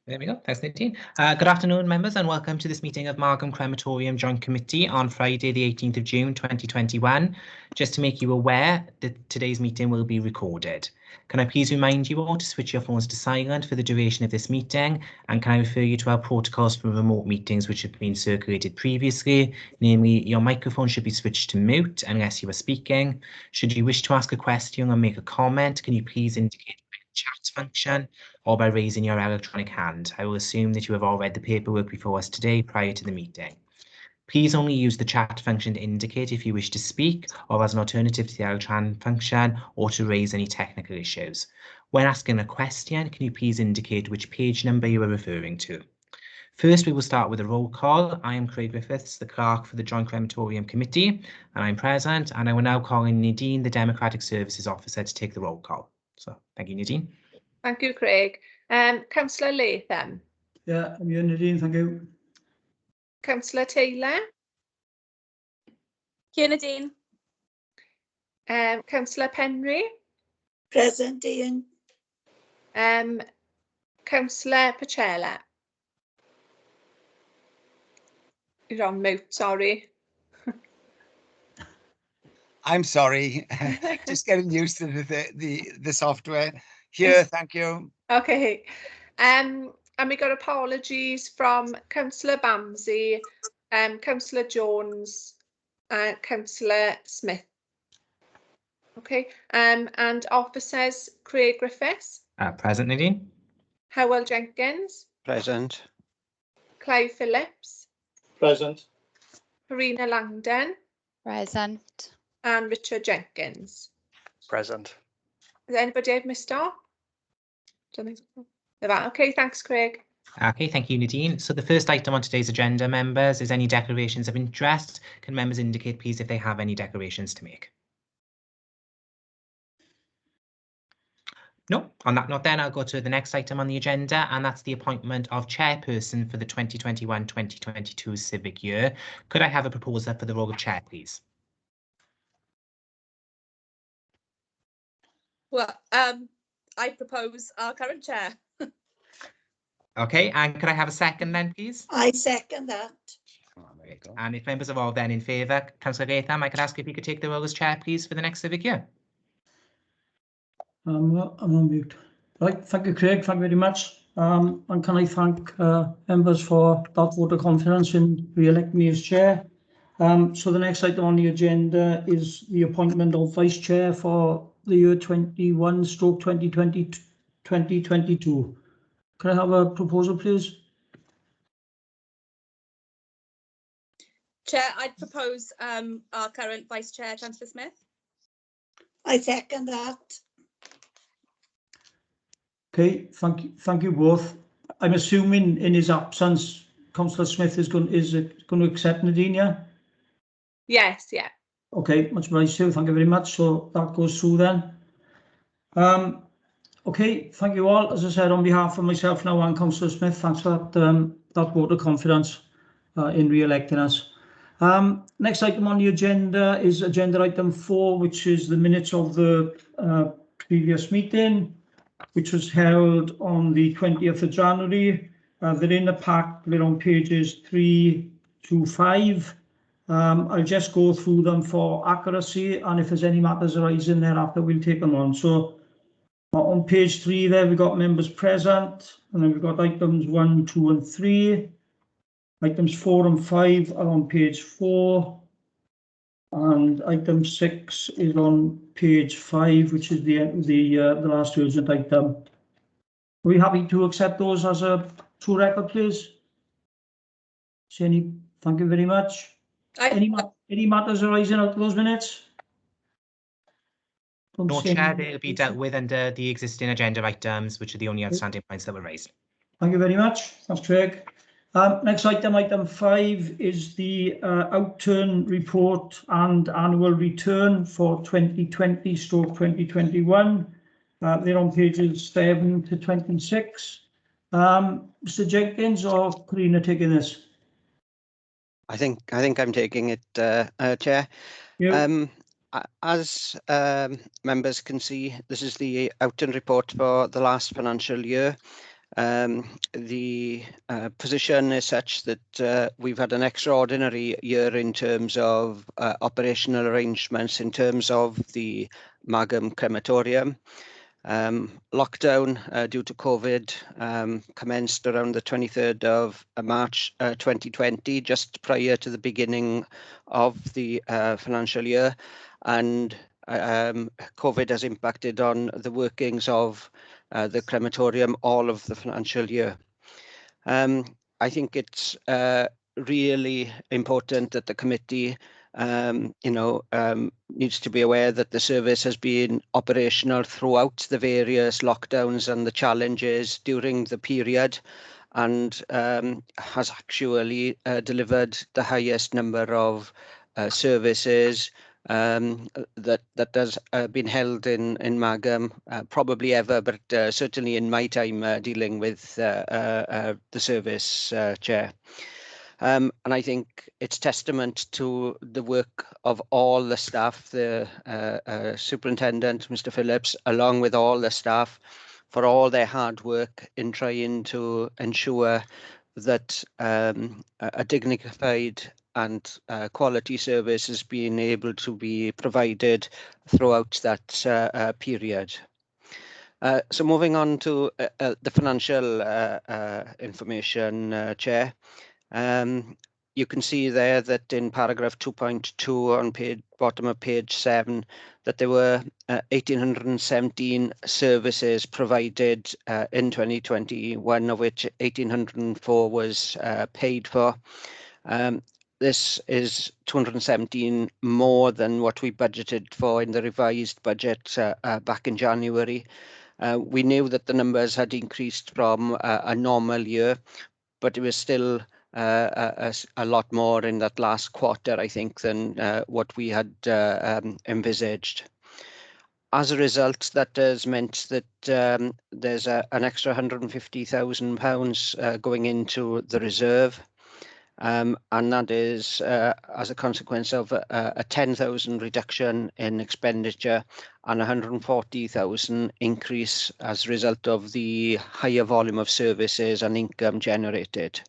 There we go. Thanks, Nadine. Good afternoon, members, and welcome to this meeting of Margam Crematorium Joint Committee on Friday, the 18th of June, 2021. Just to make you aware that today's meeting will be recorded. Can I please remind you all to switch your phones to silent for the duration of this meeting? And can I refer you to our protocols for remote meetings, which have been circulated previously? Namely, your microphone should be switched to mute unless you are speaking. Should you wish to ask a question or make a comment, can you please indicate chat function or by raising your electronic hand. I will assume that you have all read the paperwork before us today prior to the meeting. Please only use the chat function to indicate if you wish to speak or as an alternative to the electronic function or to raise any technical issues. When asking a question, can you please indicate which page number you are referring to? First, we will start with a roll call. I am Craig Griffiths, the clerk for the Joint Crematorium Committee, and I'm present, and I will now call in Nadine, the Democratic Services Officer, to take the roll call. So, thank you, Nadine. Thank you, Craig. Councillor Latham. Yeah, I'm here, Nadine, thank you. Councillor Taylor. Here, Nadine. Councillor Penry. Present, Ian. Councillor Pachella. You're on mute, sorry. I'm sorry, just getting used to the software. Here, thank you. Okay. And we got apologies from Councillor Bamsey, Councillor Jones, Councillor Smith. Okay. And officers Craig Griffiths. Present, Nadine. Howell Jenkins. Present. Clive Phillips. Present. Karina Langdon. Present. And Richard Jenkins. Present. Has anybody I've missed off? Don't think so. Okay, thanks, Craig. Okay, thank you, Nadine. So the first item on today's agenda, members, is any declarations of interest. Can members indicate, please, if they have any declarations to make? No, on that note then, I'll go to the next item on the agenda, and that's the appointment of chairperson for the 2021-2022 civic year. Could I have a proposer for the role of chair, please? Well, I propose our current chair. Okay, and could I have a second then, please? I second that. Right. And if members are all then in favour, Councillor Latham, I could ask if you could take the role as chair, please, for the next civic year. I'm on mute. Right, thank you, Craig. Thank you very much. And can I thank members for that vote of confidence in re-electing me as chair. So the next item on the agenda is the appointment of vice chair for the year 21/2020-2022. Can I have a proposal, please? Chair, I'd propose our current vice chair, Councillor Smith. I second that. Okay, thank you both. I'm assuming in his absence, Councillor Smith is going to accept, Nadine, yeah? Yes, yeah. Okay, much obliged to you. Thank you very much. So that goes through then. Okay, thank you all. As I said, on behalf of myself now and Councillor Smith, thanks for that vote of confidence in re-electing us. Next item on the agenda is agenda item 4, which is the minutes of the previous meeting, which was held on the 20th of January. They're in the pack, they're on pages 3 to 5. I'll just go through them for accuracy, and if there's any matters arising thereafter, we'll take them on. So on page 3 there, we've got members present, and then we've got items 1, 2 and 3. Items 4 and 5 are on page 4. And item 6 is on page 5, which is the last urgent item. Are we happy to accept those as a true record, please? Thank you very much. Any matters arising out of those minutes? No, Chair, they'll be dealt with under the existing agenda items, which are the only outstanding points that were raised. Thank you very much. Thanks, Craig. Next item, item 5, is the outturn report and annual return for 2020/2021. They're on pages 7 to 26. Mr. Jenkins or Karina taking this? I think I'm taking it, Chair. Yeah. As members can see, this is the outturn report for the last financial year. The position is such that we've had an extraordinary year in terms of operational arrangements, in terms of the Margam Crematorium. Lockdown due to COVID commenced around the 23rd of March 2020, just prior to the beginning of the financial year, and COVID has impacted on the workings of the crematorium all of the financial year. I think it's really important that the committee needs to be aware that the service has been operational throughout the various lockdowns and the challenges during the period, and has actually delivered the highest number of services that has been held in Margam probably ever, but certainly in my time dealing with the service, Chair. And I think it's testament to the work of all the staff, the Superintendent, Mr. Phillips, along with all the staff, for all their hard work in trying to ensure that a dignified and quality service is being able to be provided throughout that period. So moving on to the financial information, Chair. You can see there that in paragraph 2.2 on bottom of page 7, that there were 1,817 services provided in 2021, of which 1,804 was paid for. This is 217 more than what we budgeted for in the revised budget back in January. We knew that the numbers had increased from a normal year, but it was still a lot more in that last quarter, I think, than what we had envisaged. As a result, that has meant that there's an extra £150,000 going into the reserve, and that is as a consequence of a 10,000 reduction in expenditure and 140,000 increase as a result of the higher volume of services and income generated.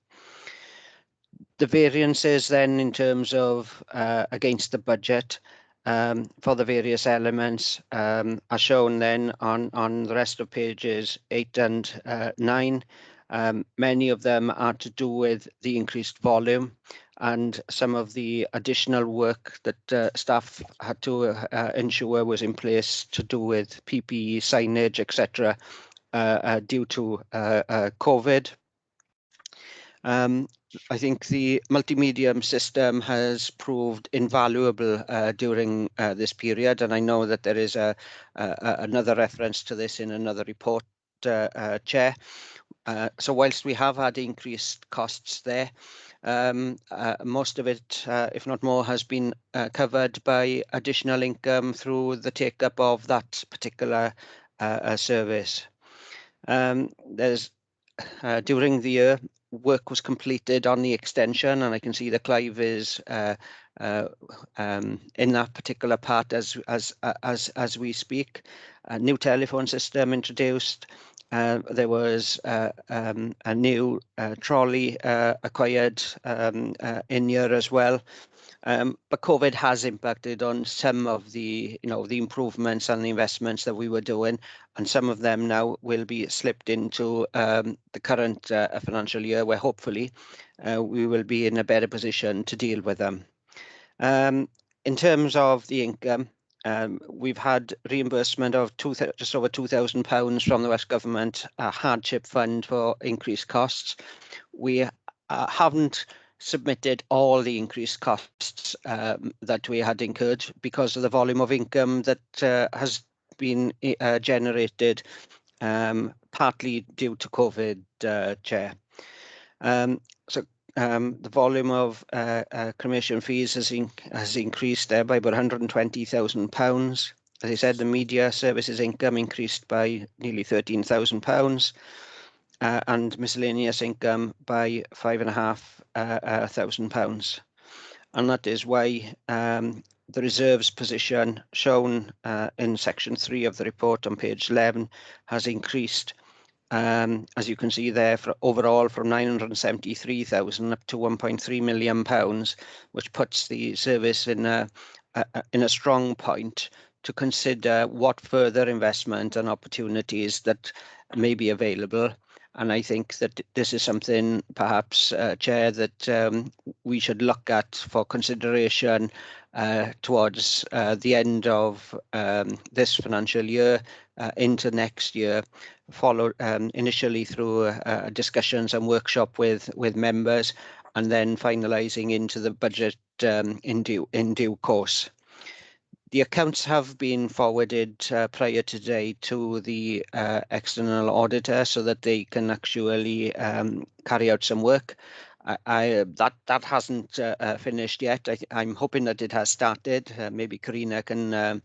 The variances then in terms of against the budget for the various elements are shown then on the rest of pages 8 and 9. Many of them are to do with the increased volume and some of the additional work that staff had to ensure was in place to do with PPE, signage, etc. Due to COVID. I think the multimedia system has proved invaluable during this period, and I know that there is another reference to this in another report, Chair. So whilst we have had increased costs there, most of it, if not more, has been covered by additional income through the take-up of that particular service. During the year, work was completed on the extension, and I can see that Clive is in that particular part as we speak. A new telephone system introduced. There was a new trolley acquired in year as well. But COVID has impacted on some of the improvements and the investments that we were doing, and some of them now will be slipped into the current financial year, where hopefully we will be in a better position to deal with them. In terms of the income, we've had reimbursement of just over £2,000 from the West Government hardship fund for increased costs. We haven't submitted all the increased costs that we had incurred because of the volume of income that has been generated, partly due to COVID, Chair. So the volume of cremation fees has increased there by about £120,000. As I said, the media services income increased by nearly £13,000. And miscellaneous income by £5,500, and that is why the reserves position shown in section 3 of the report on page 11 has increased as you can see there, for overall from 973,000 up to 1.3 million pounds, which puts the service in a strong point to consider what further investment and opportunities that may be available. And I think that this is something, perhaps, Chair, that we should look at for consideration towards the end of this financial year into next year, followed initially through discussions and workshop with members, and then finalising into the budget in due course. The accounts have been forwarded prior to today to the external auditor so that they can actually carry out some work. That hasn't finished yet. I'm hoping that it has started. Maybe Karina can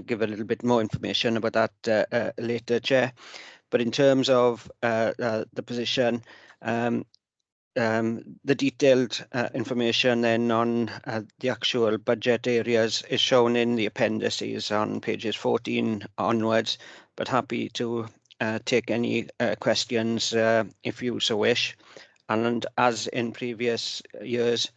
give a little bit more information about that later, Chair. But in terms of the position, the detailed information then on the actual budget areas is shown in the appendices on pages 14 onwards, but happy to take any questions if you so wish. And as in previous years,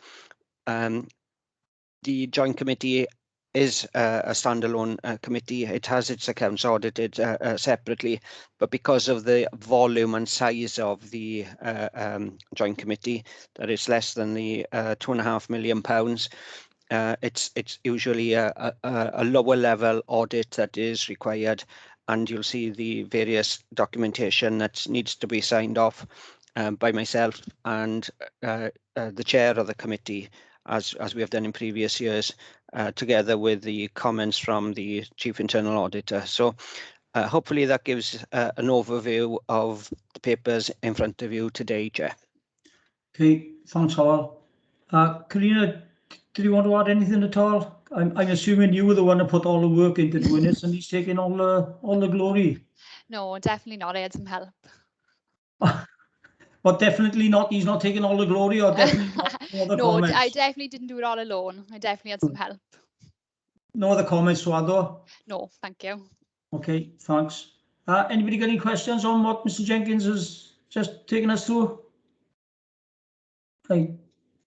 the Joint Committee is a standalone committee. It has its accounts audited separately, but because of the volume and size of the Joint Committee, that is less than the £2.5 million, it's usually a lower level audit that is required, and you'll see the various documentation that needs to be signed off by myself and the chair of the committee, as we have done in previous years, together with the comments from the Chief Internal Auditor. So hopefully that gives an overview of the papers in front of you today, Chair. Okay, thanks, Howell. Karina, did you want to add anything at all? I'm assuming you were the one who put all the work into doing this, and he's taking all the glory. No, definitely not. I had some help. But definitely not. He's not taking all the glory, or definitely not. No other comments. I definitely didn't do it all alone. I definitely had some help. No other comments to add, though? No, thank you. Okay, thanks. Anybody got any questions on what Mr. Jenkins has just taken us through? I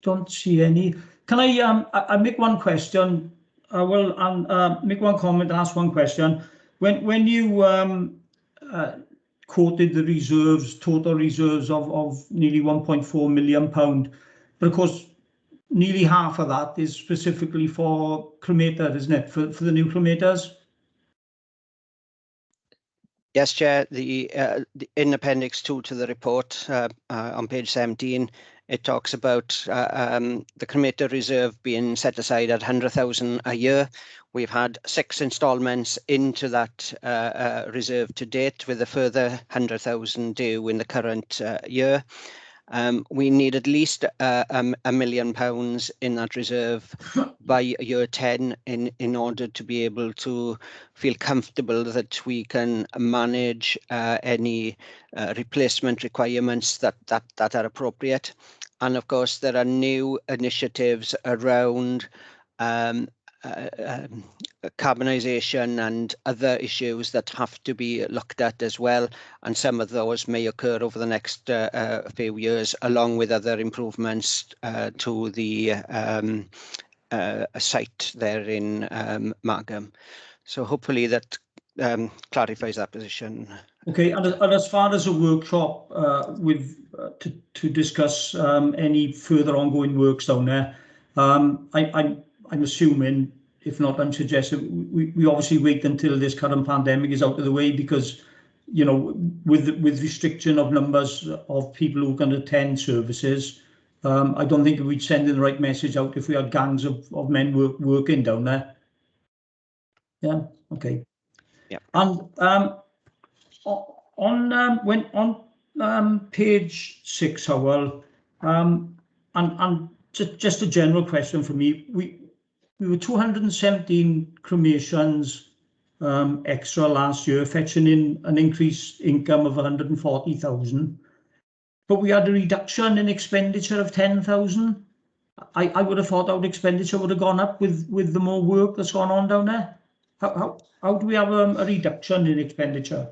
don't see any. Can I make one question? I will make one comment and ask one question. When you quoted the reserves, total reserves of nearly £1.4 million, but of course nearly half of that is specifically for cremator, isn't it? For the new cremators? Yes, Chair. In Appendix 2 to the report on page 17, it talks about the cremator reserve being set aside at 100,000 a year. We've had 6 instalments into that reserve to date, with a further 100,000 due in the current year. We need at least £1 million in that reserve by year 10 in order to be able to feel comfortable that we can manage any replacement requirements that are appropriate. And of course, there are new initiatives around carbonisation and other issues that have to be looked at as well, and some of those may occur over the next few years, along with other improvements to the site there in Margam. So hopefully that clarifies that position. Okay, and as far as a workshop to discuss any further ongoing works down there, I'm assuming, if not, I'm suggesting we obviously wait until this current pandemic is out of the way, because, you know, with restriction of numbers of people who can attend services, I don't think we'd send the right message out if we had gangs of men working down there. Yeah. Okay. Yeah. And on page 6, Howell, and just a general question for me. We were 217 cremations extra last year, fetching in an increased income of 140,000. But we had a reduction in expenditure of 10,000. I would have thought our expenditure would have gone up with the more work that's gone on down there. How do we have a reduction in expenditure?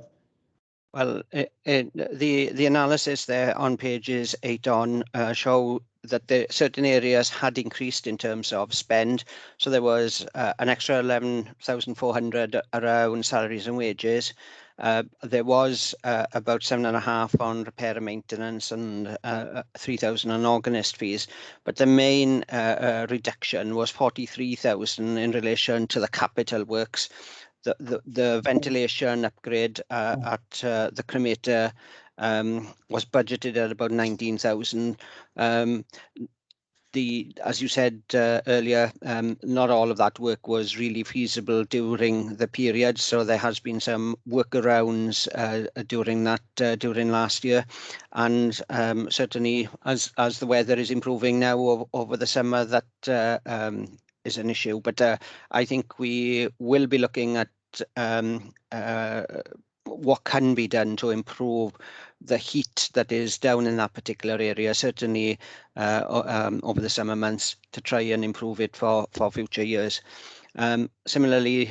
Well, the analysis there on pages 8 on show that certain areas had increased in terms of spend. So there was an extra 11,400 around salaries and wages. There was about 7.5 on repair and maintenance and 3,000 on organist fees. But the main reduction was 43,000 in relation to the capital works. The ventilation upgrade at the cremator was budgeted at about 19,000. As you said earlier, not all of that work was really feasible during the period, so there has been some workarounds during last year, and certainly as the weather is improving now over the summer, that is an issue. But I think we will be looking at what can be done to improve the heat that is down in that particular area, certainly over the summer months, to try and improve it for future years. Similarly,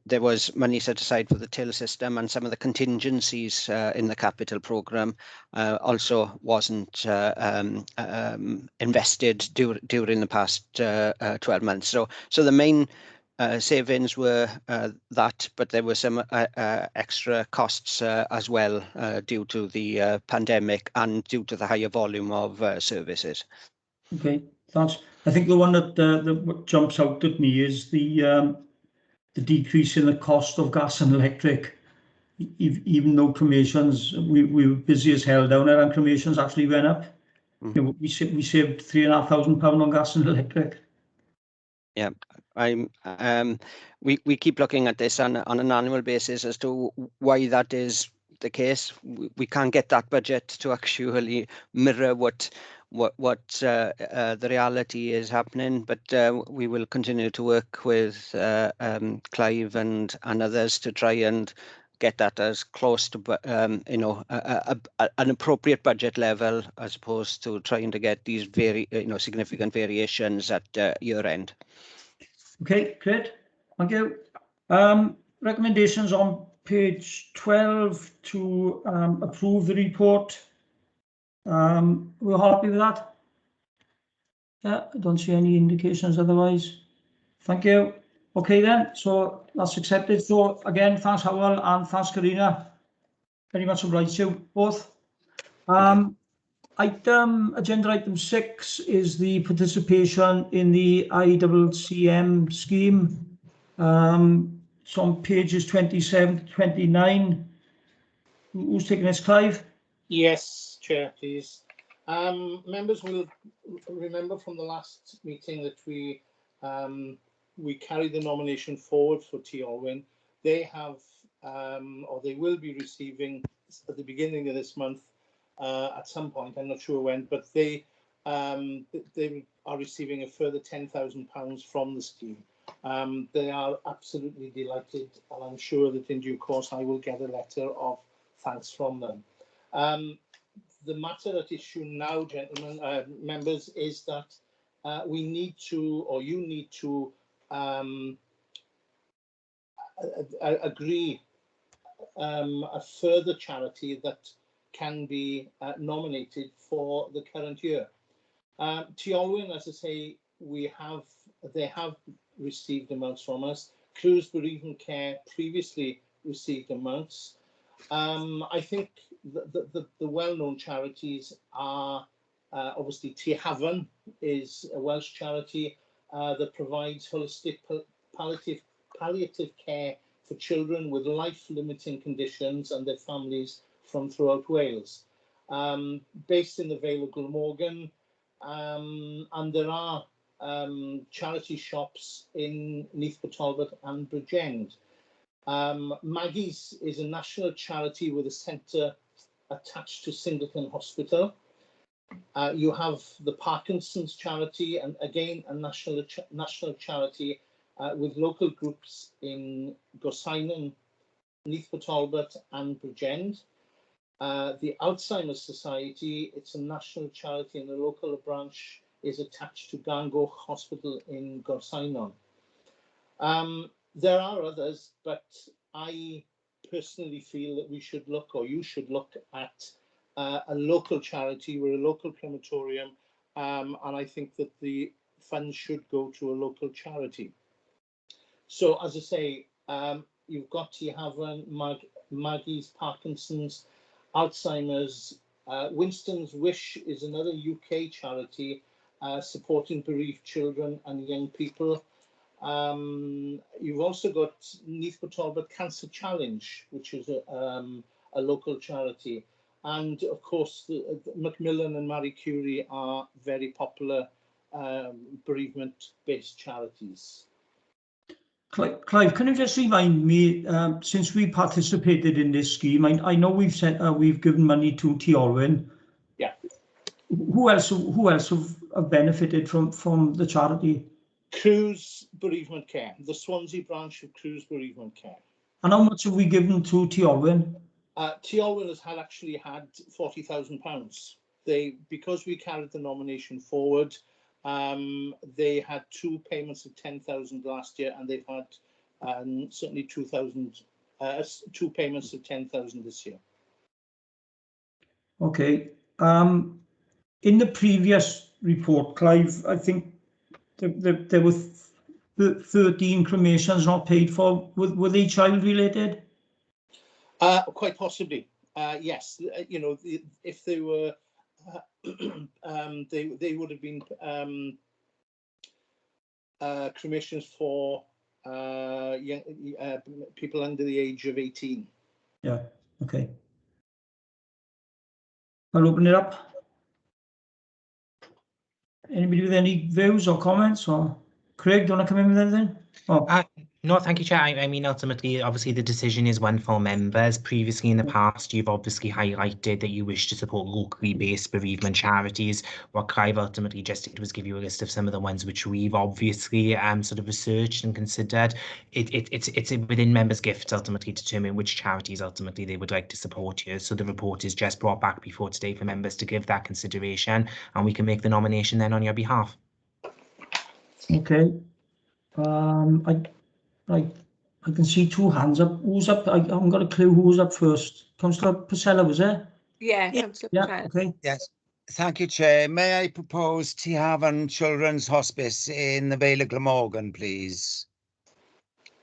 there was money set aside for the till system, and some of the contingencies in the capital programme also wasn't invested during the past 12 months. So the main savings were that, but there were some extra costs as well due to the pandemic and due to the higher volume of services. Okay, thanks. I think the one that jumps out at me is the decrease in the cost of gas and electric. Even though cremations, we were busy as hell down there, and cremations actually went up. You know, we saved £3,500 on gas and electric. Yeah, we keep looking at this on an annual basis as to why that is the case. We can't get that budget to actually mirror what the reality is happening, but we will continue to work with Clive and others to try and get that as close to an appropriate budget level, as opposed to trying to get these very significant variations at year end. Okay, great. Thank you. Recommendations on page 12 to approve the report. We're happy with that? Yeah, I don't see any indications otherwise. Thank you. Okay then, so that's accepted. So again, thanks Howell and thanks Karina. Very much obliged to you both. Agenda item 6 is the participation in the ICCM scheme. It's on pages 27 to 29. Who's taking this, Clive? Yes, Chair, please. Members will remember from the last meeting that we carried the nomination forward for T. Olwyn. They have, or they will be receiving at the beginning of this month, at some point, I'm not sure when, but they are receiving a further £10,000 from the scheme. They are absolutely delighted, and I'm sure that in due course I will get a letter of thanks from them. The matter at issue now, gentlemen, members, is that we need to, or you need to, agree a further charity that can be nominated for the current year. T. Olwyn, as I say, they have received amounts from us. Crew's Bereavement Care previously received amounts. I think the well-known charities are obviously T. Haven is a Welsh charity that provides holistic palliative care for children with life-limiting conditions and their families from throughout Wales. Based in the Vale of Glamorgan, and there are charity shops in Neath, Talbot and Bridgend. Maggie's is a national charity with a centre attached to Singleton Hospital. You have the Parkinson's charity, and again a national charity with local groups in Gorseinon, Neath Talbot and Bridgend. The Alzheimer's Society, it's a national charity, and the local branch is attached to Gangoch Hospital in Gorseinon. There are others, but I personally feel that we should look, or you should look at a local charity. We're a local crematorium, and I think that the funds should go to a local charity. So, as I say, you've got T. Haven, Maggie's, Parkinson's, Alzheimer's. Winston's Wish is another UK charity supporting bereaved children and young people. You've also got Neath Talbot Cancer Challenge, which is a local charity. And of course, the Macmillan and Marie Curie are very popular bereavement-based charities. Clive, can you just remind me, since we participated in this scheme, I know we've given money to T. Olwyn. Yeah. Who else have benefited from the charity? Crew's Bereavement Care, the Swansea branch of Crew's Bereavement Care. And how much have we given to T. Olwyn? T. Olwyn has actually had £40,000. Because we carried the nomination forward, they had 2 payments of 10,000 last year, and they've had certainly 2 payments of 10,000 this year. Okay. In the previous report, Clive, I think there were 13 cremations not paid for. Were they child related? Quite possibly, yes. You know, if they were, they would have been cremations for young people under the age of 18. Yeah. Okay. I'll open it up. Anybody with any views or comments? Or Craig, do you want to come in with anything? Oh. No, thank you, Chair. I mean, ultimately, obviously, the decision is one for members. Previously, in the past, you've obviously highlighted that you wish to support locally based bereavement charities. What Clive ultimately just did was give you a list of some of the ones which we've obviously sort of researched and considered. It's within members' gifts ultimately to determine which charities ultimately they would like to support here. So the report is just brought back before today for members to give that consideration, and we can make the nomination then on your behalf. Okay. I can see 2 hands up. Who's up? I haven't got a clue who was up first. Councillor Purcell, was it? Yeah, Yeah. Councillor Yeah. Purcell. Okay. Yes, thank you, Chair. May I propose T. Haven Children's Hospice in the Vale of Glamorgan, please?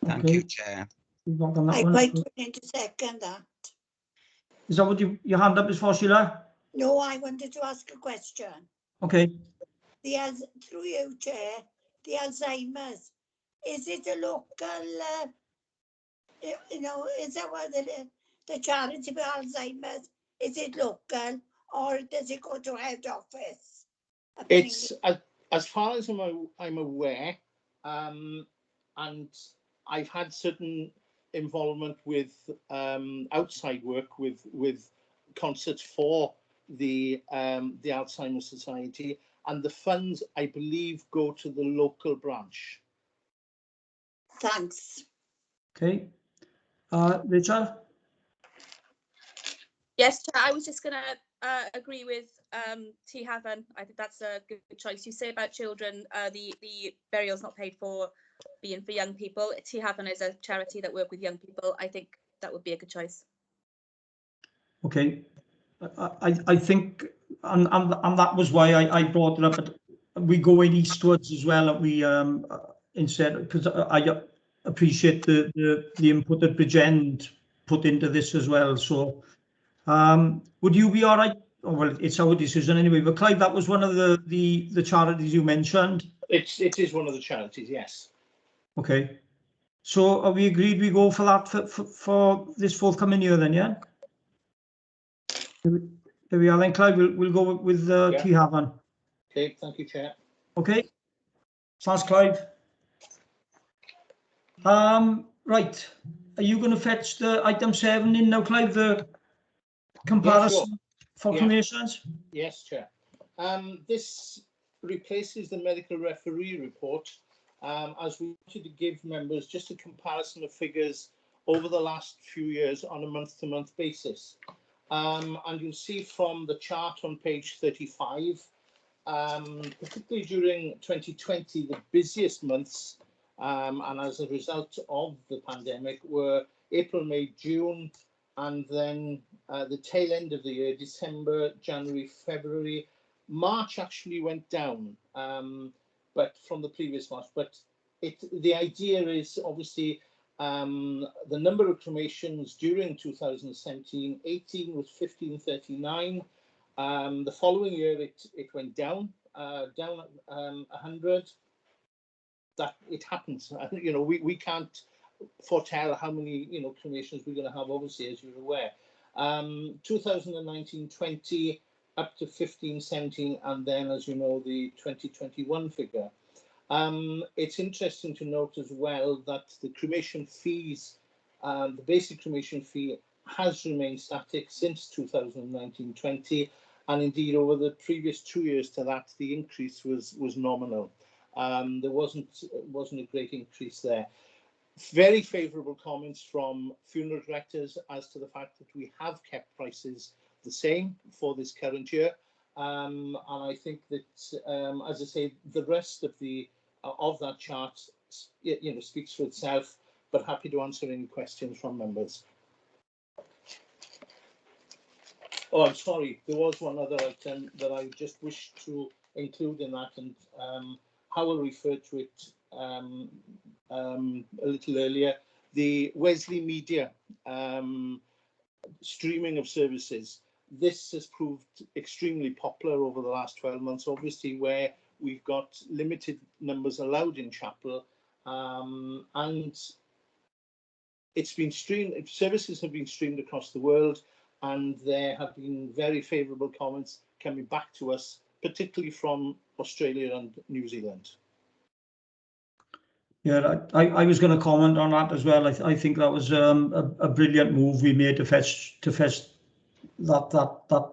Thank Okay. you, Chair. We've not done that I'd one. like to second that. Is that what your hand up is for, Sheila? No, I wanted to ask a question. Okay. Through you, Chair, the Alzheimer's, is it a local, you know, is that what the charity for Alzheimer's, is it local or does it go to head office? It's as far as I'm aware, and I've had certain involvement with outside work with concerts for the Alzheimer's Society, and the funds, I believe, go to the local branch. Thanks. Okay. Richard? Yes, Chair, I was just going to agree with T. Haven. I think that's a good choice. You say about children, the burial's not paid for being for young people. T. Haven is a charity that work with young people. I think that would be a good choice. Okay. I think, and that was why I brought it up. But we go in eastwards as well. And we instead, because I appreciate the input that Bridgend put into this as well. So, would you be all right? Oh, well, it's our decision anyway. But Clive, that was one of the charities you mentioned. It is one of the charities, yes. Okay. So are we agreed we go for that for this forthcoming year then? Yeah. There we are then, Clive. We'll go with T. Haven. Okay, thank you, Chair. Okay. Thanks, Clive. Right. Are you going to fetch the item 7 in now, Clive? The comparison for cremations? Yes, Chair. This replaces the medical referee report, as we wanted to give members just a comparison of figures over the last few years on a month-to-month basis. And you'll see from the chart on page 35, particularly during 2020, the busiest months and as a result of the pandemic were April, May, June, and then the tail end of the year, December, January, February. March actually went down, but from the previous March. But the idea is obviously the number of cremations during 2017, 18 was 1539. The following year it went down, 100. That it happens. You know, we can't foretell how many cremations we're going to have, obviously, as you're aware. 2019-20 up to 15-17, and then, as you know, the 2021 figure. It's interesting to note as well that the cremation fees, the basic cremation fee has remained static since 2019-20, and indeed over the previous 2 years to that, the increase was nominal. There wasn't a great increase there. Very favourable comments from funeral directors as to the fact that we have kept prices the same for this current year, and I think that, as I say, the rest of that chart, speaks for itself. But happy to answer any questions from members. Oh, I'm sorry. There was one other item that I just wished to include in that, and Howell referred to it a little earlier. The Wesley Media streaming of services. This has proved extremely popular over the last 12 months, obviously, where we've got limited numbers allowed in chapel, and it's been streamed. Services have been streamed across the world, and there have been very favourable comments coming back to us, particularly from Australia and New Zealand. Yeah, I was going to comment on that as well. I think that was a brilliant move we made to fetch that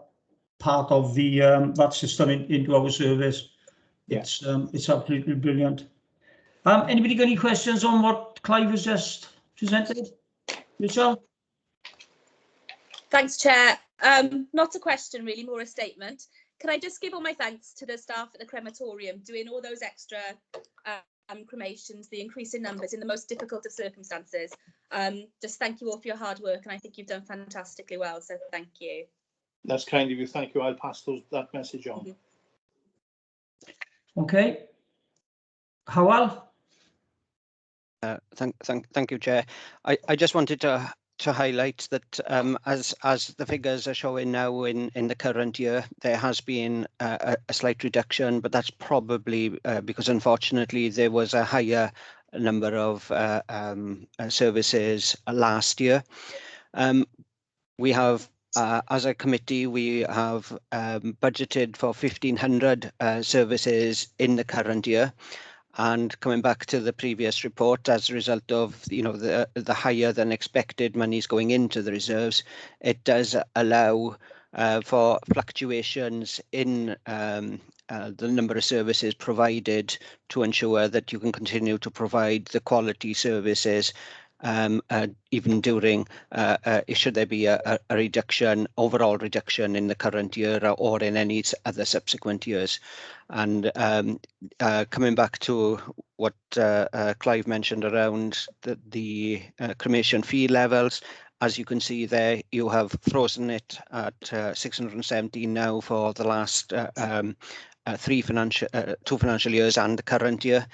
part of the that system into our service. Yeah. It's absolutely brilliant. Anybody got any questions on what Clive has just presented? Michelle? Thanks, Chair. Not a question, really, more a statement. Can I just give all my thanks to the staff at the crematorium doing all those extra cremations, the increase in numbers in the most difficult of circumstances. Just thank you all for your hard work, and I think you've done fantastically well, so thank you. That's kind of you. Thank you. I'll pass that message on. Mm-hmm. Okay. Howell? Thank you, Chair. I just wanted to highlight that as the figures are showing now in the current year, there has been a slight reduction, but that's probably because unfortunately there was a higher number of services last year. We have, as a committee, we have budgeted for 1,500 services in the current year. And coming back to the previous report, as a result of the higher than expected monies going into the reserves, it does allow for fluctuations in the number of services provided to ensure that you can continue to provide the quality services even during should there be a reduction, overall reduction in the current year or in any other subsequent years. And coming back to what Clive mentioned around the cremation fee levels, as you can see there, you have frozen it at 617 now for the last 2 financial years and the current year.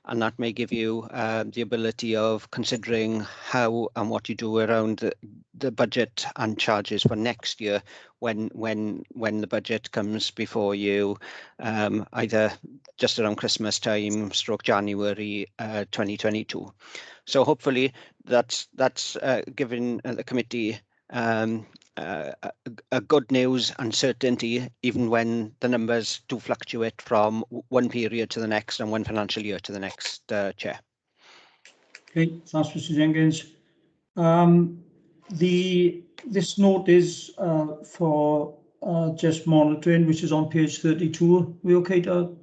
And that may give you the ability of considering how and what you do around the budget and charges for next year when the budget comes before you, either just around Christmas time, / January 2022. So hopefully that's giving the committee a good news and certainty, even when the numbers do fluctuate from one period to the next and one financial year to the next, Chair. Okay, thanks, Mr. Jenkins. This note is for just monitoring, which is on page 32. We okay to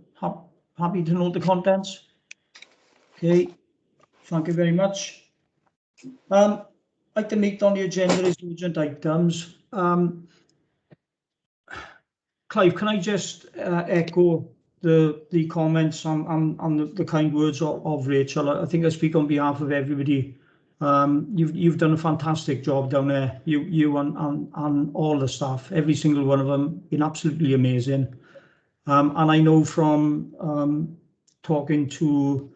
happy to note the contents? Okay, thank you very much. Item 8 on the agenda is urgent items. Clive, can I just echo the comments and the kind words of Rachel. I think I speak on behalf of everybody. You've done a fantastic job down there. You and all the staff, every single one of them, been absolutely amazing. And I know from talking to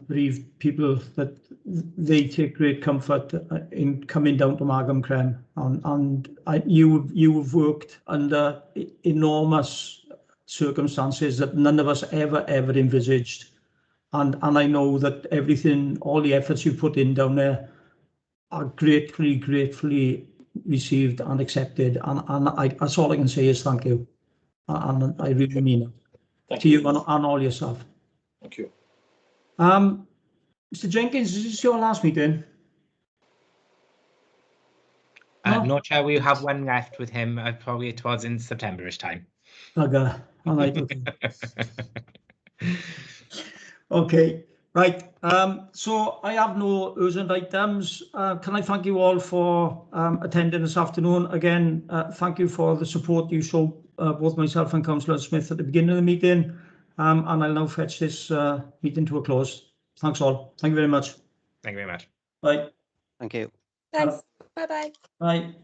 bereaved people that they take great comfort in coming down to Margam Crem, and you have worked under enormous circumstances that none of us ever envisaged, and I know that everything, all the efforts you put in down there are gratefully received and accepted, and that's all I can say is thank you, and I really mean it. Thank To you. you and all your staff. Thank you. Mr. Jenkins, is this your last meeting? No? No, Chair, we have one left with him, probably towards in September-ish time. Okay, all right, okay. Okay, right. So I have no urgent items. Can I thank you all for attending this afternoon? Again, thank you for the support you showed, both myself and Councillor Smith at the beginning of the meeting. And I'll now fetch this meeting to a close. Thanks all. Thank you very much. Thank you very much. Bye. Thank you. Thanks. Bye-bye. Bye.